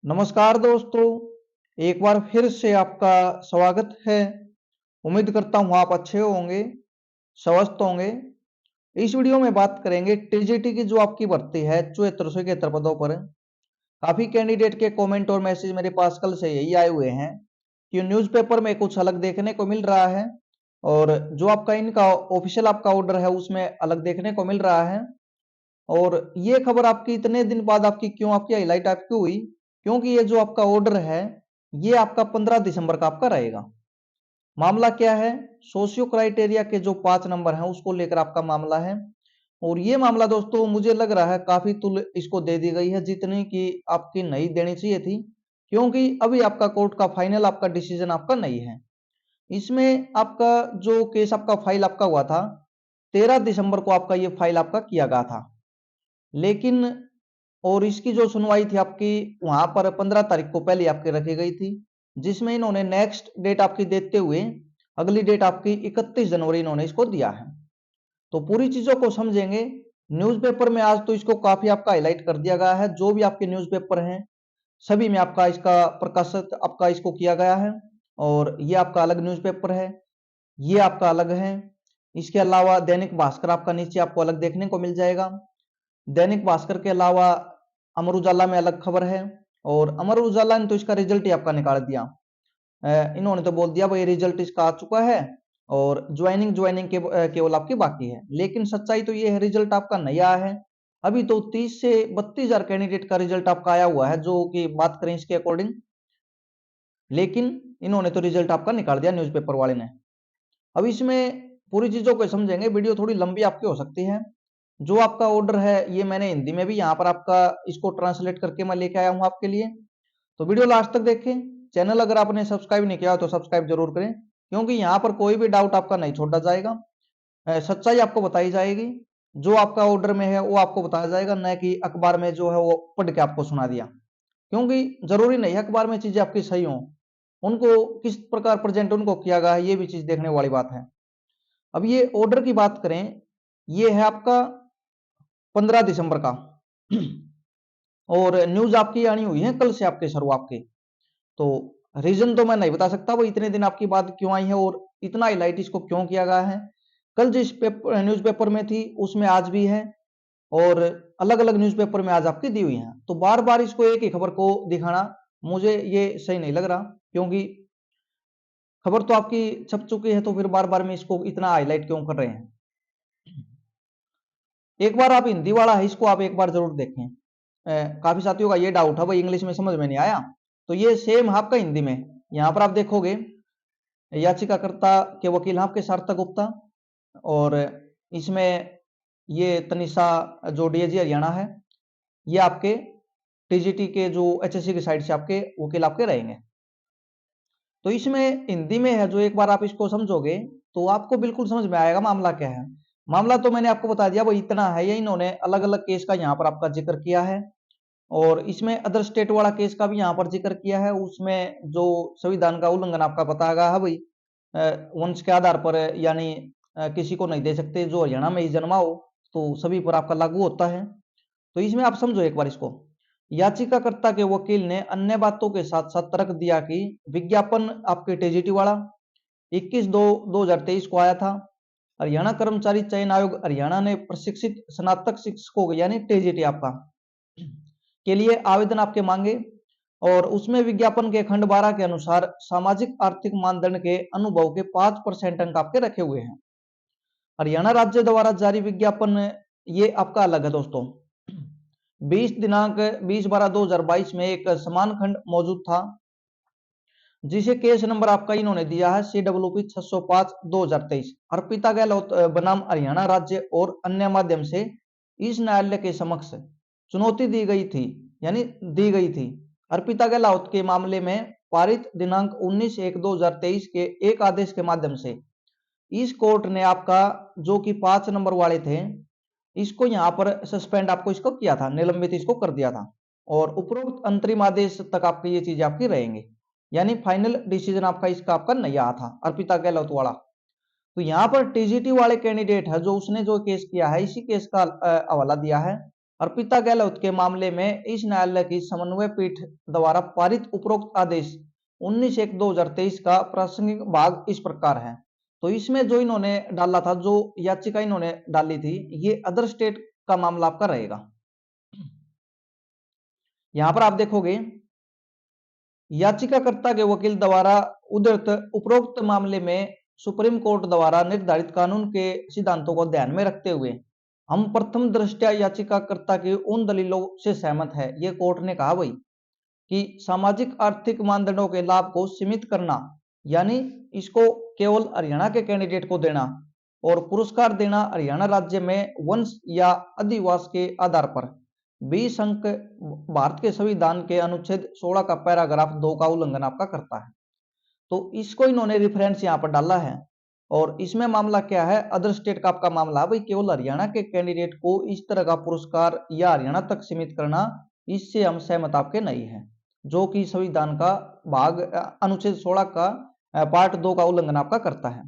नमस्कार दोस्तों, एक बार फिर से आपका स्वागत है। उम्मीद करता हूँ आप अच्छे होंगे, स्वस्थ होंगे। इस वीडियो में बात करेंगे टीजीटी की जो आपकी भर्ती है 7471 पदों पर। काफी कैंडिडेट के कमेंट और मैसेज मेरे पास कल से यही आए हुए हैं कि न्यूज़पेपर में कुछ अलग देखने को मिल रहा है और जो आपका इनका ऑफिशियल आपका ऑर्डर है उसमें अलग देखने को मिल रहा है। और ये खबर आपकी इतने दिन बाद आपकी क्यों आपकी हाईलाइट आपकी हुई, क्योंकि ये जो आपका ऑर्डर है ये आपका 15 दिसंबर का आपका रहेगा। मामला क्या है? सोशियो क्राइटेरिया के जो 5 नंबर हैं उसको लेकर आपका मामला है। और ये मामला दोस्तों मुझे लग रहा है काफी तुल इसको दे दी गई है जितनी की आपकी नहीं देनी चाहिए थी, क्योंकि अभी आपका कोर्ट का फाइनल आपका डिसीजन आपका नहीं है। इसमें आपका जो केस आपका फाइल आपका हुआ था 13 दिसंबर को आपका ये फाइल आपका किया गया था, लेकिन और इसकी जो सुनवाई थी आपकी वहां पर 15 तारीख को पहले आपकी रखी गई थी, जिसमें इन्होंने नेक्स्ट डेट आपकी देते हुए अगली डेट आपकी 31 जनवरी इन्होंने इसको दिया है। तो पूरी चीजों को समझेंगे। न्यूज़पेपर में आज तो इसको काफी आपका हाईलाइट कर दिया गया है, जो भी आपके न्यूज़पेपर हैं सभी में आपका इसका प्रकाशित आपका इसको किया गया है। और ये आपका अलग न्यूज़पेपर है, ये आपका अलग है। इसके अलावा दैनिक भास्कर आपका नीचे आपको अलग देखने को मिल जाएगा। दैनिक भास्कर के अलावा अमर उजाला में अलग खबर है, और अमर उजाला ने तो इसका रिजल्ट ही आपका निकाल दिया। इन्होंने तो बोल दिया भाई रिजल्ट इसका आ चुका है और ज्वाइनिंग के केवल आपकी बाकी है, लेकिन सच्चाई तो ये है रिजल्ट आपका नहीं आया है। अभी तो 30 से 32 हजार कैंडिडेट का रिजल्ट आपका आया हुआ है जो कि बात करें इसके अकॉर्डिंग, लेकिन इन्होंने तो रिजल्ट आपका निकाल दिया न्यूज़पेपर वाले ने। अब इसमें पूरी चीजों को समझेंगे, वीडियो थोड़ी लंबी आपकी हो सकती है। जो आपका ऑर्डर है ये मैंने हिंदी में भी यहाँ पर आपका इसको ट्रांसलेट करके मैं लेके आया हूँ आपके लिए, तो वीडियो लास्ट तक देखें। चैनल अगर आपने सब्सक्राइब नहीं किया हो तो सब्सक्राइब जरूर करें, क्योंकि यहाँ पर कोई भी डाउट आपका नहीं छोड़ा जाएगा। सच्चाई आपको बताई जाएगी, जो आपका ऑर्डर में है वो आपको बताया जाएगा, न कि अखबार में जो है वो पढ़ के आपको सुना दिया। क्योंकि जरूरी नहीं है अखबार में चीजें आपकी सही हो, उनको किस प्रकार प्रेजेंट उनको किया गया है ये भी चीज देखने वाली बात है। अब ये ऑर्डर की बात करें, ये है आपका 15 दिसंबर का और न्यूज आपकी आनी हुई है कल से आपके शुरू आपके। तो रीजन तो मैं नहीं बता सकता वो इतने दिन आपकी बात क्यों आई है और इतना हाईलाइट इसको क्यों किया गया है। कल जिस पेपर न्यूज़पेपर में थी उसमें आज भी है, और अलग अलग न्यूज़पेपर में आज आपकी दी हुई है। तो बार बार इसको एक ही खबर को दिखाना मुझे ये सही नहीं लग रहा, क्योंकि खबर तो आपकी छप चुकी है, तो फिर बार बार में इसको इतना हाईलाइट क्यों कर रहे हैं। एक बार आप हिंदी वाला है इसको आप एक बार जरूर देखें। काफी साथियों का ये डाउट है भाई इंग्लिश में समझ में नहीं आया, तो ये सेम है आपका हिंदी में। यहाँ पर आप देखोगे याचिकाकर्ता के वकील हैं आपके सार्थक गुप्ता, और इसमें ये तनिषा जो डीएजी हरियाणा है, ये आपके टीजीटी के जो एचएससी की साइड से आपके वकील आपके रहेंगे। तो इसमें हिंदी में है, जो एक बार आप इसको समझोगे तो आपको बिल्कुल समझ में आएगा मामला क्या है। मामला तो मैंने आपको बता दिया वो इतना है, ये इन्होंने अलग अलग केस का यहाँ पर आपका जिक्र किया है, और इसमें अदर स्टेट वाला केस का भी यहाँ पर जिक्र किया है। उसमें जो संविधान का उल्लंघन आपका बताया है भाई, वंश के आधार पर यानी किसी को नहीं दे सकते जो हरियाणा में ही जन्मा हो, तो सभी पर आपका लागू होता है। तो इसमें आप समझो एक बार इसको। याचिकाकर्ता के वकील ने अन्य बातों के साथ साथ तर्क दिया कि विज्ञापन आपके टीजीटी वाला 21/2/2023 को आया था। हरियाणा कर्मचारी चयन आयोग हरियाणा ने प्रशिक्षित स्नातक शिक्षकों यानी टीजीटी आपका के लिए आवेदन आपके मांगे, और उसमें विज्ञापन के खंड 12 के अनुसार सामाजिक आर्थिक मानदंड के अनुभव के 5% अंक आपके रखे हुए हैं। हरियाणा राज्य द्वारा जारी विज्ञापन ये आपका अलग है दोस्तों। 20 दिनांक 20/12/2022 में एक समान खंड मौजूद था, जिसे केस नंबर आपका इन्होंने दिया है CWP 605/2023। अर्पिता गहलोत बनाम हरियाणा राज्य और अन्य माध्यम से इस न्यायालय के समक्ष चुनौती दी गई थी, यानी दी गई थी। अर्पिता गहलोत के मामले में पारित दिनांक 19/1/2023 के एक आदेश के माध्यम से इस कोर्ट ने आपका जो कि 5 नंबर वाले थे इसको यहाँ पर सस्पेंड आपको इसको किया था, निलंबित इसको कर दिया था, और उपरोक्त अंतरिम आदेश तक आपकी ये चीजें आपकी रहेंगी, यानी फाइनल डिसीजन आपका इसका आपका नहीं आया था अर्पिता गहलोत वाला। तो यहाँ पर टीजीटी वाले कैंडिडेट है जो उसने जो केस किया है इसी केस का हवाला दिया है। अर्पिता गहलोत के मामले में इस न्यायालय की समन्वय पीठ द्वारा पारित उपरोक्त आदेश 19/1/2023 का प्रासंगिक भाग इस प्रकार है। तो इसमें जो इन्होंने डाला था, जो याचिका इन्होंने डाली थी, ये अदर स्टेट का मामला आपका रहेगा। यहां पर आप देखोगे याचिकाकर्ता के वकील द्वारा उद्धृत उपरोक्त मामले में सुप्रीम कोर्ट द्वारा निर्धारित कानून के सिद्धांतों को ध्यान में रखते हुए हम प्रथम दृष्टया याचिकाकर्ता की उन दलीलों से सहमत है। ये कोर्ट ने कहा भाई कि सामाजिक आर्थिक मानदंडों के लाभ को सीमित करना, यानी इसको केवल हरियाणा के कैंडिडेट को देना और पुरस्कार देना हरियाणा राज्य में वंश या अधिवास के आधार पर 20 अंक भारत के संविधान के अनुच्छेद 16 का पैराग्राफ 2 का उल्लंघन आपका करता है। तो इसको इन्होंने रेफरेंस यहाँ पर डाला है और इसमें मामला क्या है, अदर स्टेट का आपका मामला भाई केवल हरियाणा के कैंडिडेट को इस तरह का पुरस्कार या हरियाणा तक सीमित करना, इससे हम सहमत आपके नहीं है, जो कि संविधान का भाग अनुच्छेद 16 का पार्ट 2 का उल्लंघन आपका करता है।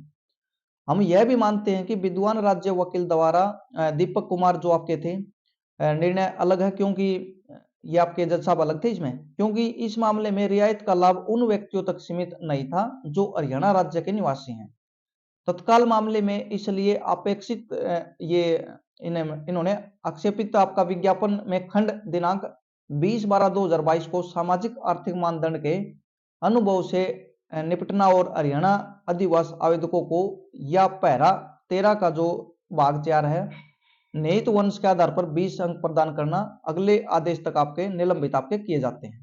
हम यह भी मानते हैं कि विद्वान राज्य वकील द्वारा दीपक कुमार जो आपके थे, निर्णय अलग है क्योंकि ये आपके जज साहब अलग थे इसमें, क्योंकि इस मामले में रियायत का लाभ उन व्यक्तियों तक सीमित नहीं था जो हरियाणा राज्य के निवासी हैं। तत्काल मामले में इसलिए अपेक्षित इन्होंने आक्षेपित आपका विज्ञापन में खंड दिनांक 20/12/2022 को सामाजिक आर्थिक मानदंड के अनुभव से निपटना और हरियाणा अधिवास आवेदकों को या पैरा 13 का जो भाग 4 है निहित वंश के आधार पर 20 अंक प्रदान करना अगले आदेश तक आपके निलंबित आपके किए जाते हैं।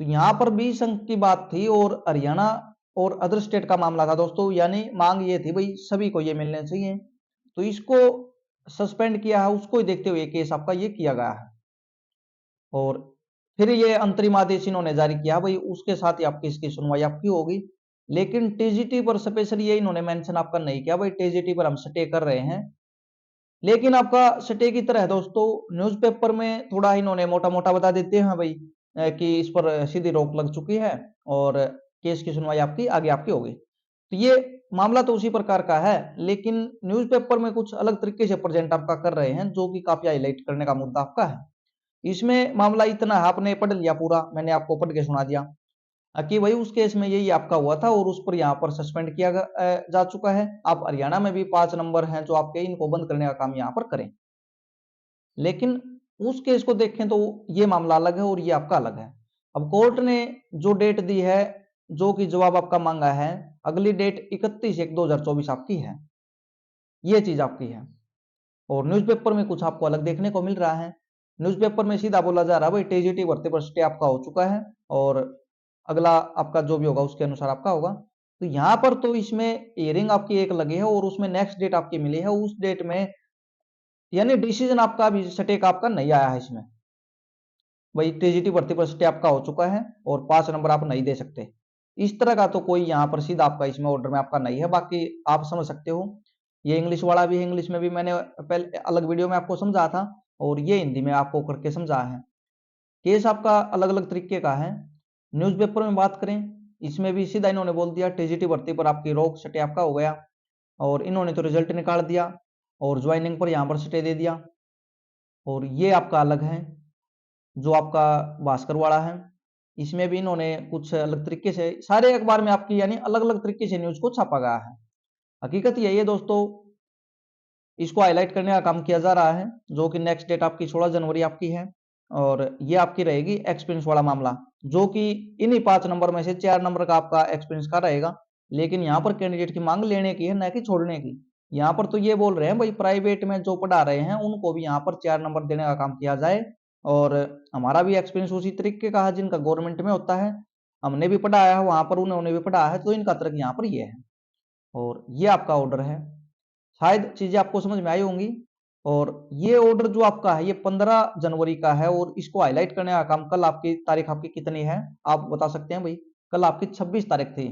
तो यहाँ पर 20 अंक की बात थी और हरियाणा और अदर स्टेट का मामला था दोस्तों, यानी मांग ये थी भाई सभी को ये मिलने चाहिए, तो इसको सस्पेंड किया है, उसको ही देखते हुए केस आपका ये किया गया है। और फिर ये अंतरिम आदेश इन्होंने जारी किया भाई, उसके साथ ही आपकी इसकी सुनवाई आपकी होगी। लेकिन टीजीटी पर स्पेशली ये इन्होंने मेंशन आपका नहीं किया भाई टीजीटी पर हम स्टे कर रहे हैं, लेकिन आपका स्टे की तरह है दोस्तों, न्यूज़पेपर में थोड़ा इन्होंने मोटा मोटा बता देते हैं भाई कि इस पर सीधी रोक लग चुकी है और केस की सुनवाई आपकी आगे आपकी होगी। तो ये मामला तो उसी प्रकार का है, लेकिन न्यूज़पेपर में कुछ अलग तरीके से प्रेजेंट आपका कर रहे हैं, जो कि काफी हाईलाइट करने का मुद्दा आपका है। इसमें मामला इतना है, आपने पढ़ लिया पूरा, मैंने आपको पढ़ के सुना दिया कि भाई उस केस में यही आपका हुआ था और उस पर यहाँ पर सस्पेंड किया जा चुका है। आप हरियाणा में भी 5 नंबर हैं जो आपके, इनको बंद करने का काम यहाँ पर करें। लेकिन उस केस को देखें तो ये मामला अलग है और ये आपका अलग है। अब कोर्ट ने जो डेट दी है, जो कि जवाब आपका मांगा है, अगली डेट 31/1/2024 आपकी है, ये चीज आपकी है। और न्यूज़पेपर में कुछ आपको अलग देखने को मिल रहा है। न्यूज़पेपर में सीधा बोला जा रहा है भाई टीजीटी भर्ती पर स्टे आपका हो चुका है और अगला आपका जो भी होगा उसके अनुसार आपका होगा। तो यहाँ पर तो इसमें हियरिंग आपकी एक लगी है और उसमें नेक्स्ट डेट आपकी मिली है, उस डेट में यानी डिसीजन आपका अभी स्टे का आपका नहीं आया है इसमें, भाई टीजीटी भर्ती पर स्टे आपका हो चुका है और 5 नंबर आप नहीं दे सकते, इस तरह का तो कोई यहाँ पर सीधा आपका इसमें ऑर्डर में आपका नहीं है। बाकी आप समझ सकते हो, ये इंग्लिश वाला भी है, इंग्लिश में भी मैंने पहले अलग वीडियो में आपको समझा था और ये हिंदी में आपको करके समझा है। केस आपका अलग अलग तरीके का है। न्यूज़पेपर में बात करें, इसमें भी सीधा इन्होंने बोल दिया टीजीटी भर्ती पर आपकी रोक स्टे आपका हो गया और इन्होंने तो रिजल्ट निकाल दिया और ज्वाइनिंग पर यहाँ पर स्टे दे दिया। और ये आपका अलग है जो आपका भास्कर वाला है, इसमें भी इन्होंने कुछ अलग तरीके से सारे अखबार में आपकी यानी अलग अलग तरीके से न्यूज को छापा गया है। हकीकत यही है दोस्तों, इसको हाईलाइट करने का काम किया जा रहा है, जो कि नेक्स्ट डेट आपकी 16 जनवरी आपकी है और ये आपकी रहेगी एक्सपीरियंस वाला मामला, जो कि इन्हीं 5 नंबर में से 4 नंबर का आपका एक्सपीरियंस का रहेगा। लेकिन यहाँ पर कैंडिडेट की मांग लेने की है, न कि छोड़ने की। यहाँ पर तो ये बोल रहे हैं भाई प्राइवेट में जो पढ़ा रहे हैं उनको भी यहाँ पर 4 नंबर देने का काम किया जाए और हमारा भी एक्सपीरियंस उसी तरीके का है जिनका गवर्नमेंट में होता है, हमने भी पढ़ाया है वहां पर, उन्होंने भी पढ़ा है, तो इनका तर्क यहाँ पर ये है और ये आपका ऑर्डर है। शायद चीजें आपको समझ में आई होंगी। और ये ऑर्डर जो आपका है ये 15 जनवरी का है और इसको हाईलाइट करने का काम, कल आपकी तारीख आपकी कितनी है आप बता सकते हैं भाई? कल आपकी 26 तारीख थी,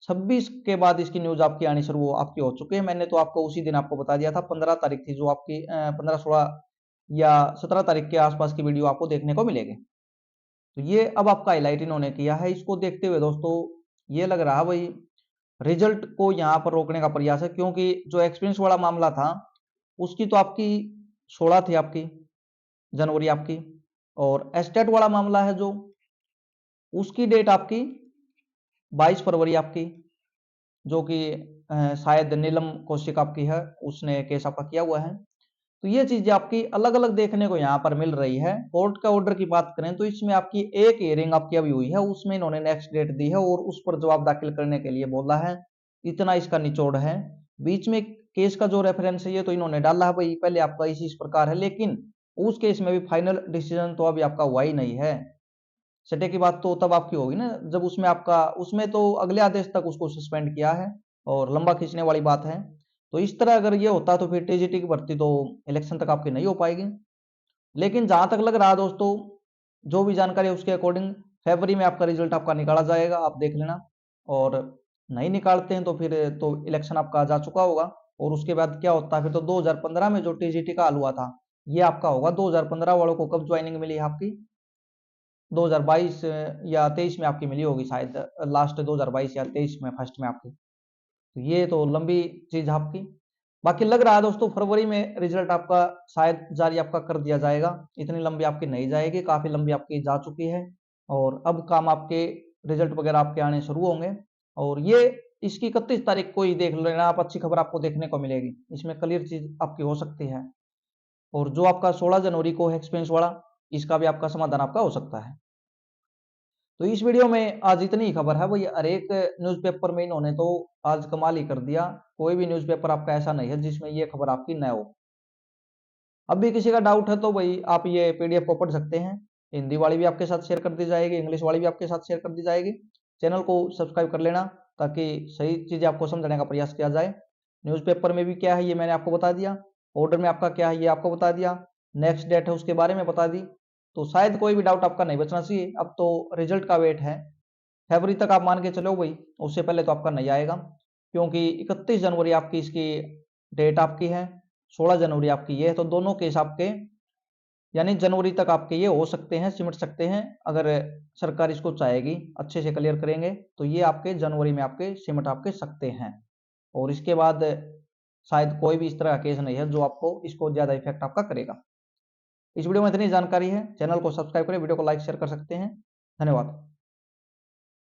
26 के बाद इसकी न्यूज आपकी आनी शुरू आपकी हो चुकी है। मैंने तो आपको उसी दिन आपको बता दिया था, 15 तारीख थी जो आपकी 15-16 या 17 तारीख के आसपास की वीडियो आपको देखने को मिलेगी। तो ये अब आपका हाईलाइट इन्होंने किया है। इसको देखते हुए दोस्तों ये लग रहा है भाई रिजल्ट को यहाँ पर रोकने का प्रयास है, क्योंकि जो एक्सपीरियंस वाला मामला था उसकी तो आपकी 16 थी आपकी, जनवरी आपकी। और एस्टेट वाला मामला है जो, उसकी डेट आपकी 22 फरवरी आपकी, जो कि शायद नीलम कौशिक आपकी है, उसने केस आपका किया हुआ है। तो ये चीजें आपकी अलग अलग देखने को यहाँ पर मिल रही है। कोर्ट का ऑर्डर की बात करें तो इसमें आपकी एक हियरिंग आपकी अभी हुई है, उसमें इन्होंने नेक्स्ट डेट दी है और उस पर जवाब दाखिल करने के लिए बोला है। इतना इसका निचोड़ है। बीच में केस का जो रेफरेंस है ये तो इन्होंने डाला है भाई पहले आपका इस प्रकार है, लेकिन उस केस में भी फाइनल डिसीजन तो अभी आपका हुआ ही नहीं है। सटे की बात तो तब आपकी होगी ना जब उसमें आपका, उसमें तो अगले आदेश तक उसको सस्पेंड किया है और लंबा खींचने वाली बात है। तो इस तरह अगर ये होता तो फिर टीजीटी की भर्ती तो इलेक्शन तक आपकी नहीं हो पाएगी। लेकिन जहां तक लग रहा है दोस्तों, जो भी जानकारी है उसके अकॉर्डिंग फरवरी में आपका रिजल्ट आपका निकाला जाएगा, आप देख लेना। और नहीं निकालते हैं तो फिर तो इलेक्शन आपका जा चुका होगा। और उसके बाद क्या होता है फिर तो 2015 में जो टीजीटी का हाल हुआ था ये आपका होगा। 2015 वालों को कब ज्वाइनिंग मिली है आपकी? 2022 या 23 में आपकी मिली होगी शायद, लास्ट 2022 या 23 में फर्स्ट में आपकी। तो ये तो लंबी चीज आपकी। बाकी लग रहा है दोस्तों फरवरी में रिजल्ट आपका शायद जारी आपका कर दिया जाएगा। इतनी लंबी आपकी नहीं जाएगी, काफी लंबी आपकी जा चुकी है। और अब काम आपके रिजल्ट वगैरह आपके आने शुरू होंगे। और ये इसकी 31 तारीख को ही देख लेना आप, अच्छी खबर आपको देखने को मिलेगी, इसमें क्लियर चीज आपकी हो सकती है। और जो आपका 16 जनवरी को है एक्सपेंस वाला, इसका भी आपका समाधान आपका हो सकता है। तो इस वीडियो में आज इतनी ही खबर है भाई। हर एक न्यूज़पेपर में इन्होंने तो आज कमाल ही कर दिया। कोई भी न्यूज़पेपर आपका ऐसा नहीं है जिसमें ये खबर आपकी न हो। अब भी किसी का डाउट है तो भाई आप ये पीडीएफ को पढ़ सकते हैं। हिंदी वाली भी आपके साथ शेयर कर दी जाएगी, इंग्लिश वाली भी आपके साथ शेयर कर दी जाएगी। चैनल को सब्सक्राइब कर लेना ताकि सही चीजें आपको समझाने का प्रयास किया जाए। न्यूज़पेपर में भी क्या है ये मैंने आपको बता दिया, ऑर्डर में आपका क्या है ये आपको बता दिया, नेक्स्ट डेट है उसके बारे में बता दी। तो शायद कोई भी डाउट आपका नहीं बचना चाहिए। अब तो रिजल्ट का वेट है, फरवरी तक आप मान के चलो भाई, उससे पहले तो आपका नहीं आएगा। क्योंकि 31 जनवरी आपकी इसकी डेट आपकी है, 16 जनवरी आपकी ये है। तो दोनों केस आपके यानी जनवरी तक आपके ये हो सकते हैं, सिमट सकते हैं। अगर सरकार इसको चाहेगी अच्छे से क्लियर करेंगे तो ये आपके जनवरी में आपके सिमट आपके सकते हैं। और इसके बाद शायद कोई भी इस तरह का केस नहीं है जो आपको इसको ज्यादा इफेक्ट आपका करेगा। इस वीडियो में इतनी जानकारी है। चैनल को सब्सक्राइब करें, वीडियो को लाइक शेयर कर सकते हैं। धन्यवाद।